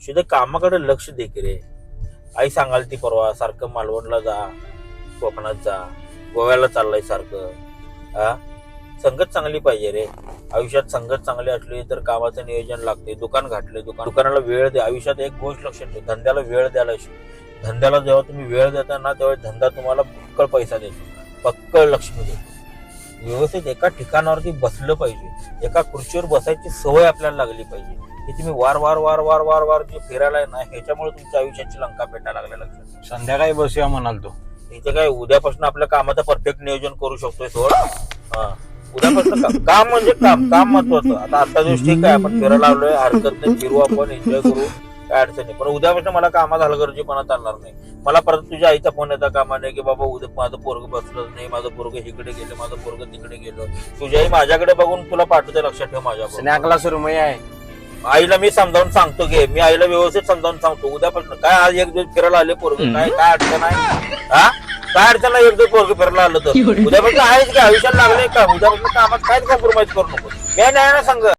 शुद्ध कामाकडे लक्ष दे की रे. आई सांगाल ती परवा सारखं मालवणला जा, कोकणात जा, गोव्याला चाललंय सारखं. हा, संगत चांगली पाहिजे रे. आयुष्यात संगत चांगली असली तर कामाचं नियोजन लागते. दुकान घातले, दुकानाला वेळ दे. आयुष्यात एक गोष्ट लक्षात ठेव, धंद्याला वेळ द्यायला शिक. धंद्याला जेव्हा तुम्ही वेळ देता ना तेव्हा धंदा तुम्हाला पक्कळ पैसा देतो, पक्कळ लक्ष्मी देतो. व्यवस्थित एका ठिकाणावरती बसलं पाहिजे. एका खुर्चीवर बसायची सवय आपल्याला लागली पाहिजे. हे तुम्ही वार वार वार वार वार वार जे फिरायला आहे ना, ह्याच्यामुळे तुमच्या आयुष्याची लंका पेटायला लागल्या. लक्षात संध्याकाळी बसूया म्हणाल तो. इथे काय उद्यापासून आपल्या कामाचं परफेक्ट नियोजन करू शकतोय सोड. हा, उद्यापासून काम म्हणजे काम महत्वाचं. आता दिवस ठीक आहे, आपण फिरायला आलोय, हरकत नाही, फिरू, आपण एन्जॉय करू, काय अडचण नाही. पण उद्यापासून मला कामात हलगर्जीपणा चालणार नाही. मला परत तुझ्या आईचा फोन येता कामा नाही की बाबा उद्या माझं पोरग बसलंच नाही, माझं पोरग इकडे गेलं, माझं पोरग तिकडे गेलं. तुझी आई माझ्याकडे बघून तुला पाठवते, लक्षात ठेव. माझ्या स्नॅकला सुरमई आहे. आईला मी समजावून सांगतो घे, मी आईला व्यवस्थित समजावून सांगतो. उद्यापासून काय आज एक दिवस फिरायला आले पोरग, काय काय अडचण आहे? हा, काय अडचण नाही. एक दिवस पोरग फिरायला आलं तर उद्यापासून आहेच की, आयुष्यात लागले का? उद्यापासून कामात काहीच कॉम्प्रोमाइज करू नको. मी नाही ना सांग.